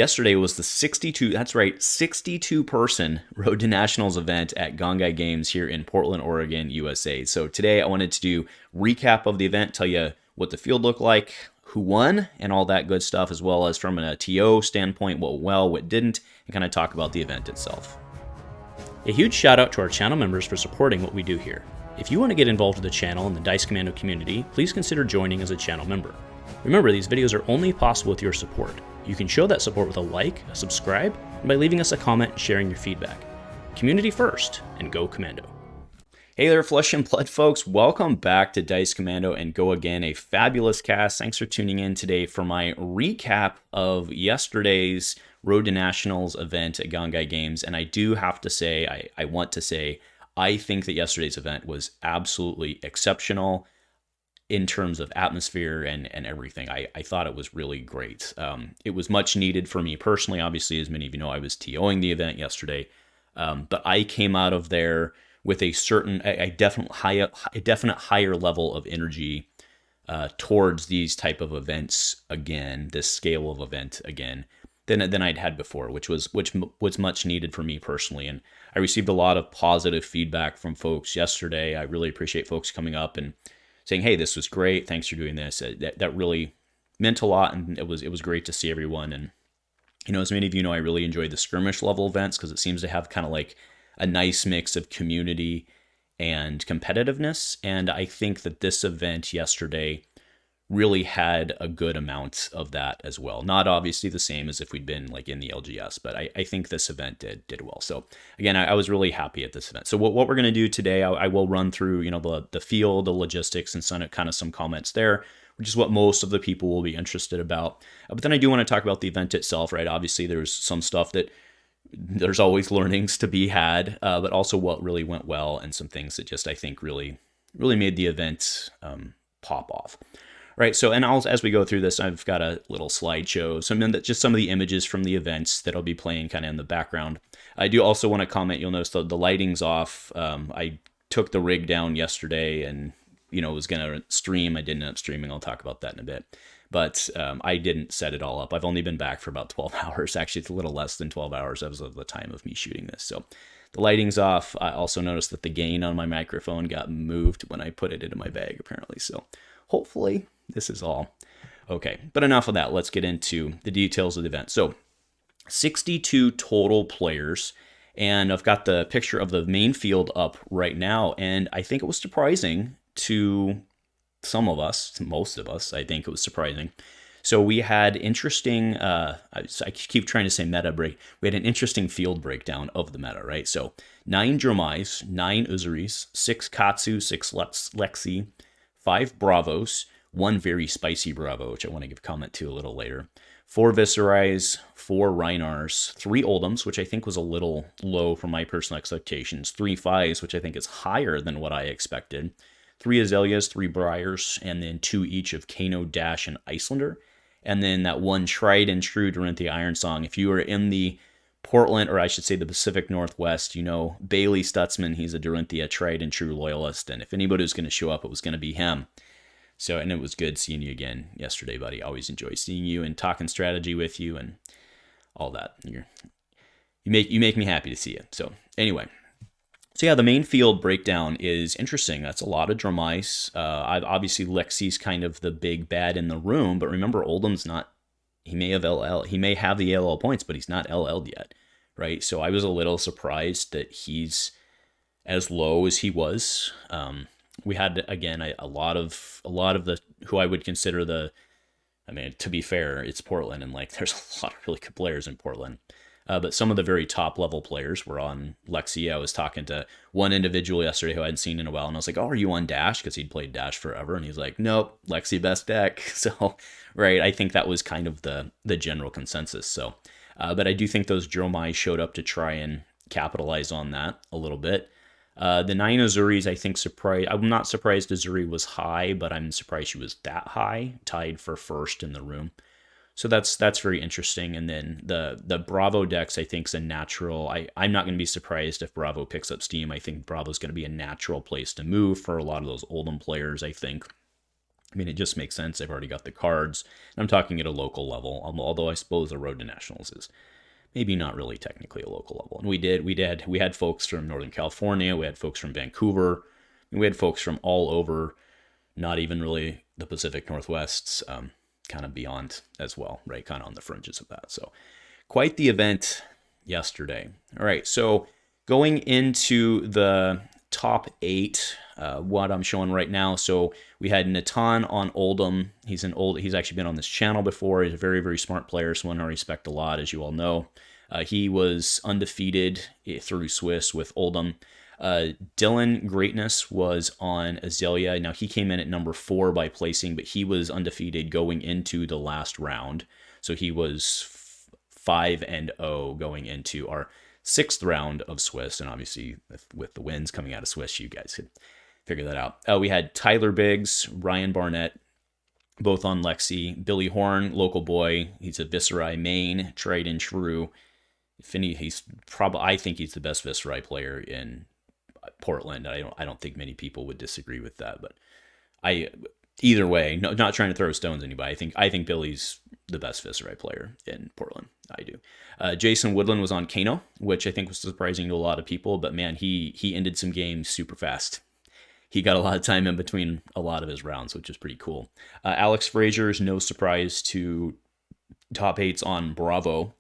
Yesterday was the 62 person Road to Nationals event at Gongaii Games here in Portland, Oregon, USA. So today I wanted to do recap of the event, tell you what the field looked like, who won, and all that good stuff, as well as from a TO standpoint, what went well, what didn't, and kind of talk about the event itself. A huge shout out to our channel members for supporting what we do here. If you want to get involved with the channel and the Dice Commando community, please consider joining as a channel member. Remember, these videos are only possible with your support. You can show that support with a like, a subscribe, and by leaving us a comment and sharing your feedback. Community first, and go Commando. Hey there, Flesh and Blood folks. Welcome back to Dice Commando and Go Again, a fabulous cast. Thanks for tuning in today for my recap of yesterday's Road to Nationals event at Gongaii Games. And I do have to say, I think that yesterday's event was absolutely exceptional in terms of atmosphere and everything. I thought it was really great. It was much needed for me personally. Obviously, as many of you know, I was TOing the event yesterday. But I came out of there with a definite higher level of energy towards these type of events again, this scale of event again, than I'd had before, which was much needed for me personally. And I received a lot of positive feedback from folks yesterday. I really appreciate folks coming up and saying, "Hey, this was great. Thanks for doing this." That really meant a lot, and it was great to see everyone. And you know, as many of you know, I really enjoyed the skirmish level events because it seems to have kind of like a nice mix of community and competitiveness. And I think that this event yesterday really had a good amount of that as well. Not obviously the same as if we'd been like in the LGS, but I think this event did well. So again, I was really happy at this event. So what we're going to do today, I will run through, you know, the field, the logistics, and some comments there, which is what most of the people will be interested about. But then I do want to talk about the event itself, right? Obviously, there's some stuff that there's always learnings to be had, but also what really went well and some things that just I think really made the event pop off. Right, so and as we go through this, I've got a little slideshow, just some of the images from the events that I'll be playing kind of in the background. I do also want to comment, you'll notice the lighting's off. I took the rig down yesterday and, you know, was going to stream. I didn't end up streaming. I'll talk about that in a bit. But I didn't set it all up. I've only been back for about 12 hours. Actually, it's a little less than 12 hours as of the time of me shooting this. So the lighting's off. I also noticed that the gain on my microphone got moved when I put it into my bag, apparently. So hopefully this is all okay. But enough of that. Let's get into the details of the event. So 62 total players. And I've got the picture of the main field up right now. And I think it was surprising to some of us, to most of us, I think it was surprising. So we had interesting, I keep trying to say meta break. We had an interesting field breakdown of the meta, right? So 9 Dromais, 9 Uzuris, 6 Katsu, 6 Lexi, 5 Bravos, 1 very spicy Bravo, which I want to give comment to a little later, 4 Viserais, 4 Rhinars, 3 Oldhims, which I think was a little low for my personal expectations, 3 Fives, which I think is higher than what I expected, 3 Azaleas, 3 Briars, and then 2 each of Kano, Dash, and Icelander. And then that one tried and true Dorinthea Iron Song. If you are in the Portland, or I should say the Pacific Northwest, you know Bailey Stutzman, he's a Dorinthea tried and true loyalist. And if anybody was going to show up, it was going to be him. So, and it was good seeing you again yesterday, buddy. Always enjoy seeing you and talking strategy with you and all that. You make me happy to see you. So anyway. So yeah, the main field breakdown is interesting. That's a lot of Dromais. Obviously, Lexi's kind of the big bad in the room, but remember, Oldhim's not. He may have the LL points, but he's not LL'd yet, right? So I was a little surprised that he's as low as he was. We had again a lot of the who I would consider the. I mean, to be fair, it's Portland, and like there's a lot of really good players in Portland. But some of the very top level players were on Lexi. I was talking to one individual yesterday who I hadn't seen in a while, and I was like, "Oh, are you on Dash?" Because he'd played Dash forever, and he's like, "Nope, Lexi best deck." So, right, I think that was kind of the general consensus. So, but I do think those Dromai showed up to try and capitalize on that a little bit. The 9 Azuris, I think, surprised. I'm not surprised Azuri was high, but I'm surprised she was that high, tied for first in the room. So that's very interesting. And then the Bravo decks, I think, is a natural. I'm not going to be surprised if Bravo picks up steam. I think Bravo is going to be a natural place to move for a lot of those Oldhim players, I think. I mean, it just makes sense. They've already got the cards. And I'm talking at a local level, although I suppose the Road to Nationals is maybe not really technically a local level. And we had folks from Northern California, we had folks from Vancouver, and we had folks from all over, not even really the Pacific Northwest, kind of beyond as well, right? Kind of on the fringes of that. So quite the event yesterday. All right, so going into the top 8, what I'm showing right now. So we had Natan on Oldhim. He's actually been on this channel before. He's a very, very smart player, someone I respect a lot, as you all know. He was undefeated through Swiss with Oldhim. Dylan Greatness was on Azalea. Now he came in at number 4 by placing, but he was undefeated going into the last round. So he was 5-0 going into our 6th round of Swiss, and obviously with the wins coming out of Swiss, you guys could figure that out. We had Tyler Biggs, Ryan Barnett, both on Lexi. Billy Horn, local boy. He's a Viserai main, tried and true. I think he's the best Viserai player in Portland. I don't think many people would disagree with that, but either way, not trying to throw stones at anybody. I think Billy's the best Viserai player in Portland. I do. Jason Woodland was on Kano, which I think was surprising to a lot of people, but man, he ended some games super fast. He got a lot of time in between a lot of his rounds, which is pretty cool. Alex Frazier's no surprise to top 8s on Bravo.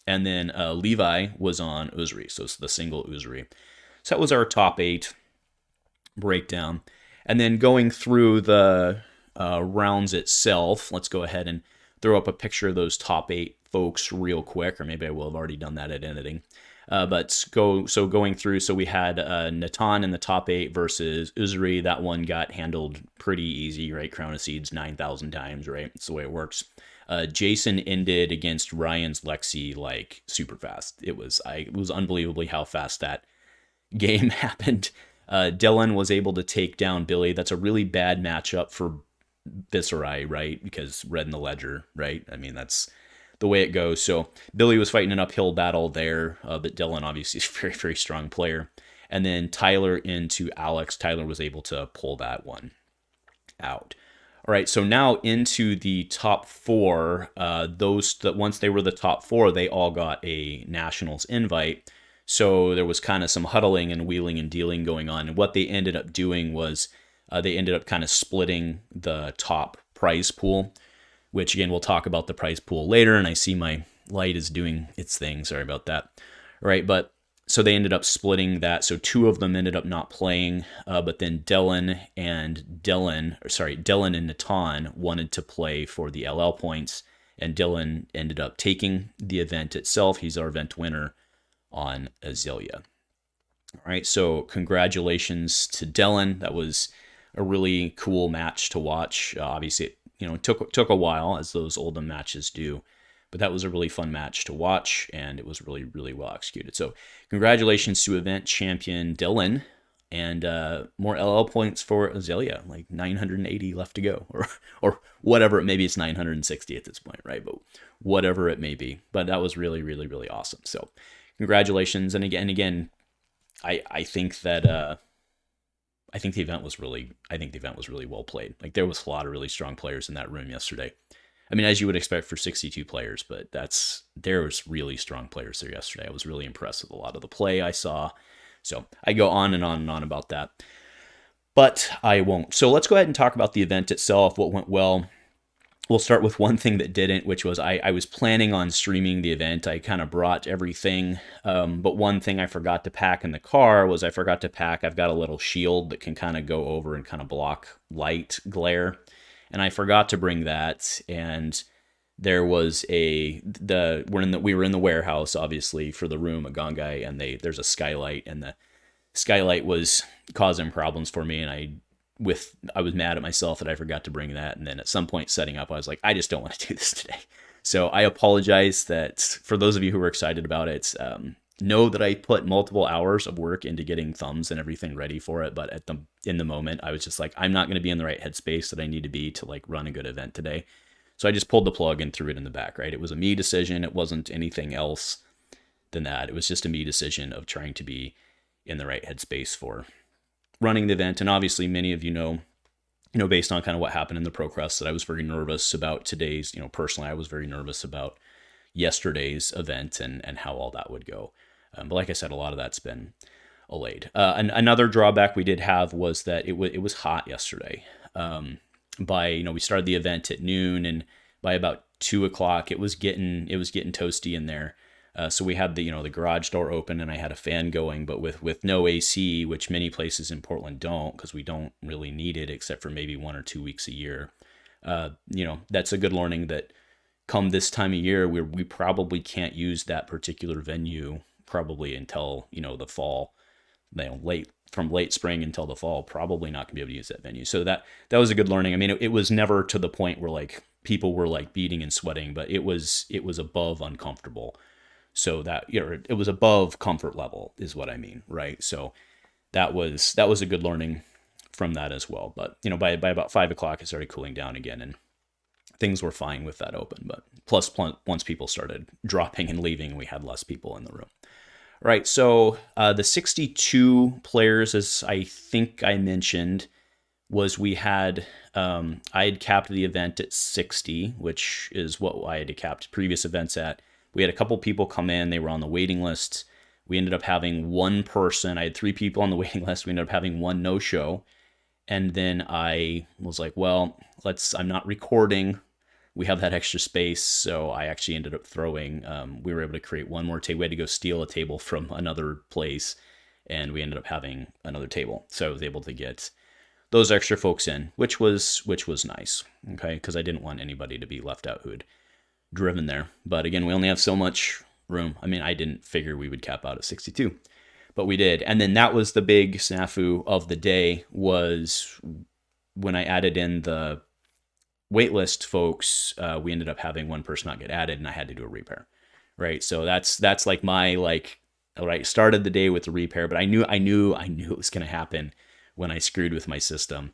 And then Levi was on Uzuri, so it's the single Uzuri. So that was our top 8 breakdown. And then going through the rounds itself, let's go ahead and throw up a picture of those top 8 folks real quick, or maybe I will have already done that at editing. Going through, so we had Natan in the top 8 versus Uzuri. That one got handled pretty easy, right? Crown of Seeds 9,000 times, right? That's the way it works. Jason ended against Ryan's Lexi like super fast. It was unbelievably how fast that game happened. Dylan was able to take down Billy. That's a really bad matchup for Viserai, right? Because red in the ledger, right? I mean, that's the way it goes. So Billy was fighting an uphill battle there, but Dylan obviously is a very, very strong player. And then Tyler into Alex. Tyler was able to pull that one out. All right, so now into the top 4. Those that once they were the top 4, they all got a Nationals invite. So there was kind of some huddling and wheeling and dealing going on. And what they ended up doing was they ended up kind of splitting the top prize pool, which again, we'll talk about the prize pool later. And I see my light is doing its thing. Sorry about that. All right, but so they ended up splitting that. So 2 of them ended up not playing, but then Dylan and Natan wanted to play for the LL points, and Dylan ended up taking the event itself. He's our event winner on Azalea. All right, so congratulations to Dylan. That was a really cool match to watch. Obviously, it took a while, as those Oldhim matches do. But that was a really fun match to watch, and it was really, really well executed. So congratulations to event champion Dylan, and more LL points for Azalea, like 980 left to go, or whatever. Maybe it's 960 at this point, right? But whatever it may be. But that was really, really, really awesome. So congratulations. And again, I think that I think the event was really well played. Like, there was a lot of really strong players in that room yesterday. I mean, as you would expect for 62 players, but there was really strong players there yesterday. I was really impressed with a lot of the play I saw. So I go on and on and on about that, but I won't. So let's go ahead and talk about the event itself, what went well. We'll start with one thing that didn't, which was I was planning on streaming the event. I kind of brought everything, but one thing I forgot to pack in the car was I've got a little shield that can kind of go over and kind of block light glare. And I forgot to bring that, and there was we were in the warehouse, obviously, for the room at Gongaii, and there's a skylight, and the skylight was causing problems for me, and I was mad at myself that I forgot to bring that. And then at some point setting up, I was like, I just don't want to do this today. So I apologize that for those of you who were excited about it. Know that I put multiple hours of work into getting thumbs and everything ready for it, but in the moment, I was just like, I'm not going to be in the right headspace that I need to be to like run a good event today. So I just pulled the plug and threw it in the back, right? It was a me decision. It wasn't anything else than that. It was just a me decision of trying to be in the right headspace for running the event. And obviously, many of you know, based on kind of what happened in the ProQuest, that I was very nervous about today's, personally, I was very nervous about yesterday's event and how all that would go. But like I said, a lot of that's been allayed. And another drawback we did have was that it was hot yesterday. We started the event at noon, and by about 2:00, it was getting toasty in there. So we had the garage door open, and I had a fan going, but with no AC, which many places in Portland don't, because we don't really need it except for maybe 1 or 2 weeks a year. That's a good learning that come this time of year, we probably can't use that particular venue probably until the fall. From late spring until the fall, probably not gonna be able to use that venue. So that was a good learning. I mean, it was never to the point where like people were like beating and sweating, but it was above uncomfortable. So that it was above comfort level is what I mean, right? So that was a good learning from that as well. But by about 5:00, it started cooling down again, and things were fine with that open. But plus once people started dropping and leaving, we had less people in the room. Right, so the 62 players, as I think I mentioned, was we had, I had capped the event at 60, which is what I had capped previous events at. We had a couple people come in, they were on the waiting list. We ended up having one person, I had 3 people on the waiting list, we ended up having one no-show. And then I was like, well, I'm not recording. We have that extra space, so I actually ended up throwing, we were able to create one more table. We had to go steal a table from another place, and we ended up having another table. So I was able to get those extra folks in, which was nice, okay? Because I didn't want anybody to be left out who had driven there. But again, we only have so much room. I mean, I didn't figure we would cap out at 62, but we did. And then that was the big snafu of the day, was when I added in the waitlist folks, we ended up having one person not get added, and I had to do a repair, right? So that's like my started the day with the repair, but I knew it was going to happen when I screwed with my system.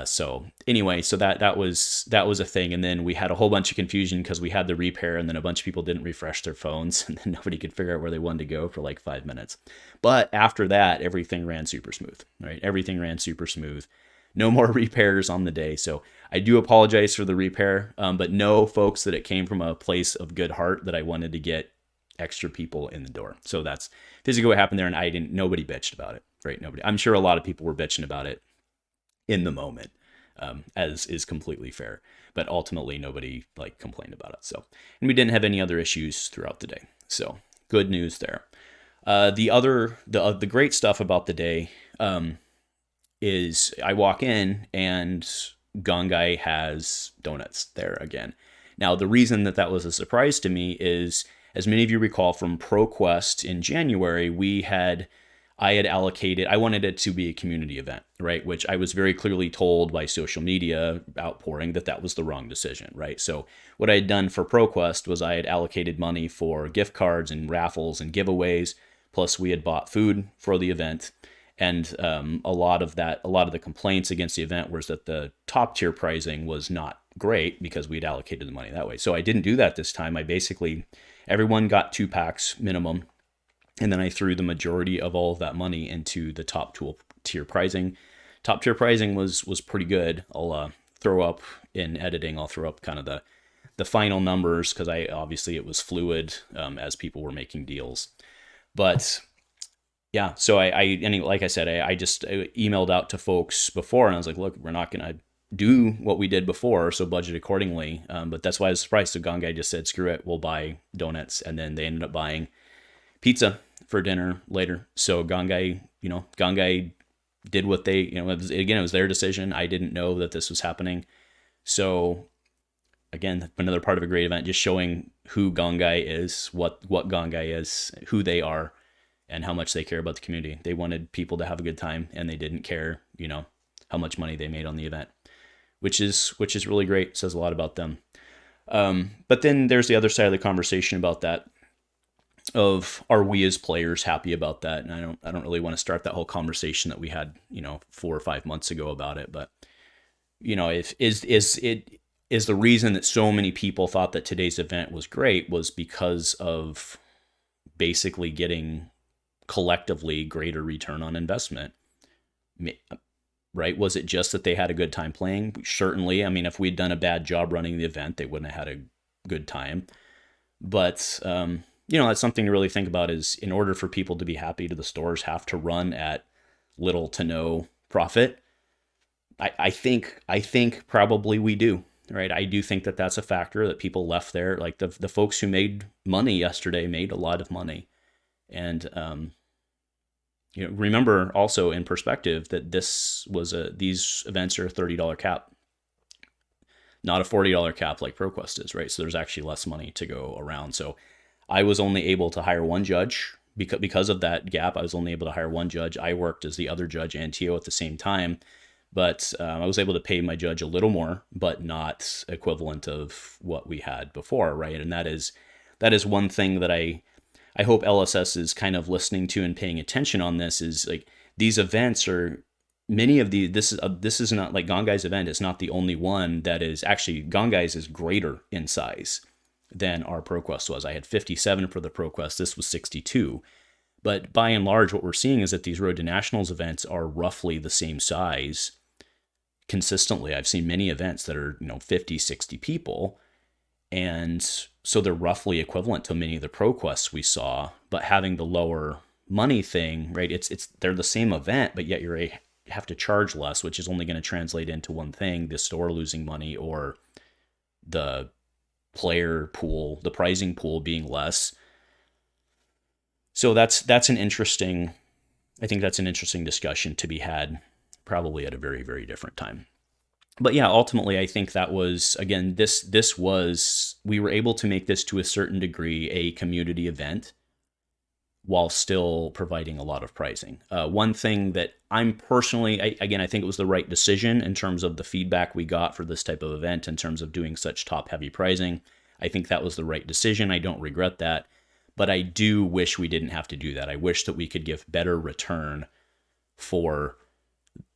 So anyway, so that was a thing, and then we had a whole bunch of confusion because we had the repair, and then a bunch of people didn't refresh their phones, and then nobody could figure out where they wanted to go for like 5 minutes. But after that, everything ran super smooth, right? Everything ran super smooth. No more repairs on the day. So I do apologize for the repair, but know, folks, that it came from a place of good heart that I wanted to get extra people in the door. So that's physically what happened there, and nobody bitched about it, right? Nobody. I'm sure a lot of people were bitching about it in the moment, as is completely fair, but ultimately nobody complained about it. So, and we didn't have any other issues throughout the day. So good news there. The great stuff about the day, is I walk in and Gongaii has donuts there again. Now, the reason that was a surprise to me is, as many of you recall from ProQuest in January, I wanted it to be a community event, right? Which I was very clearly told by social media outpouring that was the wrong decision, right? So what I had done for ProQuest was I had allocated money for gift cards and raffles and giveaways, plus we had bought food for the event. And a lot of the complaints against the event was that the top tier pricing was not great because we'd allocated the money that way. So I didn't do that this time. Everyone got 2 packs minimum. And then I threw the majority of all of that money into the top tier pricing. Top tier pricing was pretty good. I'll throw up in editing. I'll throw up kind of the final numbers, because obviously it was fluid as people were making deals. But yeah, so like I said, I just emailed out to folks before, and I was like, look, we're not going to do what we did before, so budget accordingly. But that's why I was surprised. So Gongaii just said, screw it, we'll buy donuts. And then they ended up buying pizza for dinner later. So Gongaii did what they, it was their decision. I didn't know that this was happening. So again, another part of a great event, just showing who Gongaii is, what Gongaii is, who they are, and how much they care about the community. They wanted people to have a good time, and they didn't care, how much money they made on the event, which is really great. It says a lot about them. But then there's the other side of the conversation about that, of, are we as players happy about that? And I don't really want to start that whole conversation that we had, 4 or 5 months ago about it. But, is the reason that so many people thought that today's event was great was because of basically getting collectively greater return on investment? right? Was it just that they had a good time playing? Certainly. I mean, if we'd done a bad job running the event, they wouldn't have had a good time. But, that's something to really think about is in order for people to be happy, do the stores have to run at little to no profit? I think probably we do, right? I do think that that's a factor that people left there. Like the folks who made money yesterday made a lot of money. And, remember also in perspective that these events are a $30 cap, not a $40 cap like ProQuest is, right? So there's actually less money to go around. So I was only able to hire one judge because of that gap. I was only able to hire one judge. I worked as the other judge and TO at the same time, but I was able to pay my judge a little more, but not equivalent of what we had before, right? And that is one thing that I hope LSS is kind of listening to and paying attention on. This is like these events are many of the this is not like Gongai's event is not the only one that is actually Gongai's is greater in size than our ProQuest was. I had 57 for the ProQuest. This was 62. But by and large, what we're seeing is that these Road to Nationals events are roughly the same size consistently. I've seen many events that are 50, 60 people. And so they're roughly equivalent to many of the ProQuests we saw, but having the lower money thing, right? They're the same event, but yet you have to charge less, which is only going to translate into one thing: the store losing money or the player pool, the pricing pool being less. So I think that's an interesting discussion to be had, probably at a very, very different time. But yeah, ultimately, I think that was, again, we were able to make this to a certain degree a community event while still providing a lot of pricing. One thing that I'm personally, I think it was the right decision in terms of the feedback we got for this type of event in terms of doing such top-heavy pricing. I think that was the right decision. I don't regret that. But I do wish we didn't have to do that. I wish that we could give better return for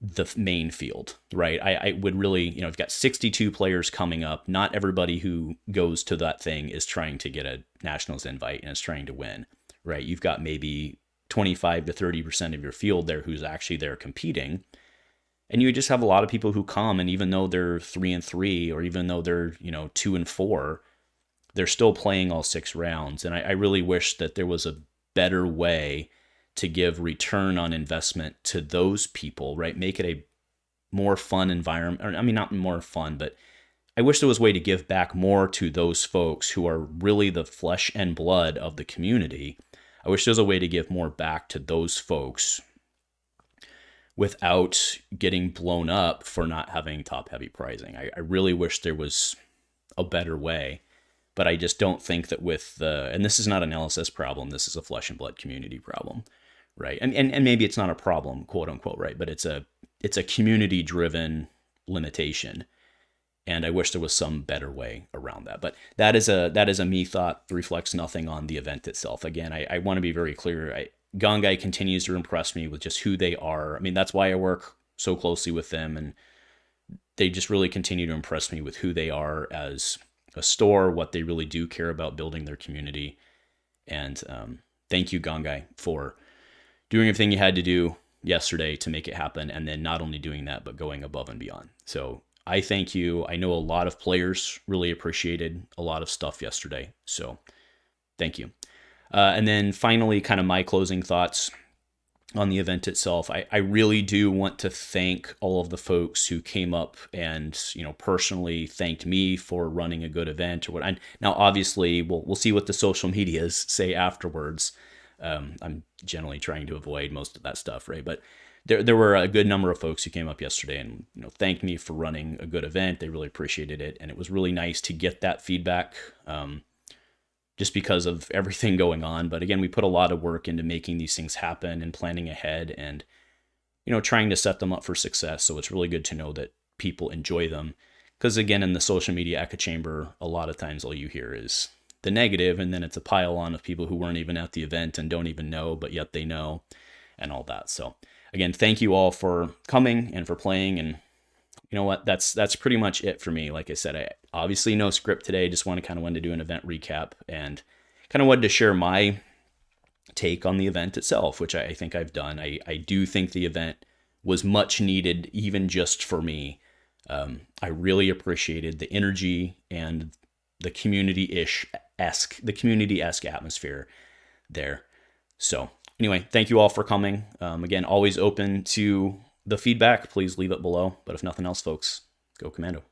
the main field, right? I would really, you've got 62 players coming up. Not everybody who goes to that thing is trying to get a Nationals invite and is trying to win, right? You've got maybe 25 to 30% of your field there who's actually there competing. And you just have a lot of people who come, and even though they're 3-3, or even though they're, 2-4, they're still playing all 6 rounds. And I really wish that there was a better way to give return on investment to those people, right? Make it a more fun environment. Or, I mean, not more fun, but I wish there was a way to give back more to those folks who are really the flesh and blood of the community. I wish there was a way to give more back to those folks without getting blown up for not having top-heavy pricing. I really wish there was a better way. But I just don't think that and this is not an LSS problem, this is a flesh and blood community problem, right? And maybe it's not a problem, quote unquote, right? But it's a community driven limitation. And I wish there was some better way around that. But that is a me thought, reflects nothing on the event itself. Again, I want to be very clear. Gongaii continues to impress me with just who they are. I mean, that's why I work so closely with them, and they just really continue to impress me with who they are as a store, what they really do care about building their community. And thank you, Gongaii, for doing everything you had to do yesterday to make it happen. And then not only doing that, but going above and beyond. So I thank you. I know a lot of players really appreciated a lot of stuff yesterday. So thank you. And then finally, kind of my closing thoughts on the event itself. I really do want to thank all of the folks who came up and, personally thanked me for running a good event or what. Now, obviously, we'll see what the social medias say afterwards. I'm generally trying to avoid most of that stuff, right? But there were a good number of folks who came up yesterday and thanked me for running a good event. They really appreciated it, and it was really nice to get that feedback. Just because of everything going on. But again, we put a lot of work into making these things happen and planning ahead and, trying to set them up for success. So it's really good to know that people enjoy them. Because again, in the social media echo chamber, a lot of times all you hear is the negative, and then it's a pile on of people who weren't even at the event and don't even know, but yet they know, and all that. So again, thank you all for coming and for playing. And you know what, that's pretty much it for me. Like I said, I obviously no script today, just wanted to do an event recap and kind of wanted to share my take on the event itself, which I think I've done. I do think the event was much needed, even just for me. I really appreciated the energy and the community-esque atmosphere there. So anyway, thank you all for coming. Again, always open to the feedback. Please leave it below. But if nothing else, folks, go Commando.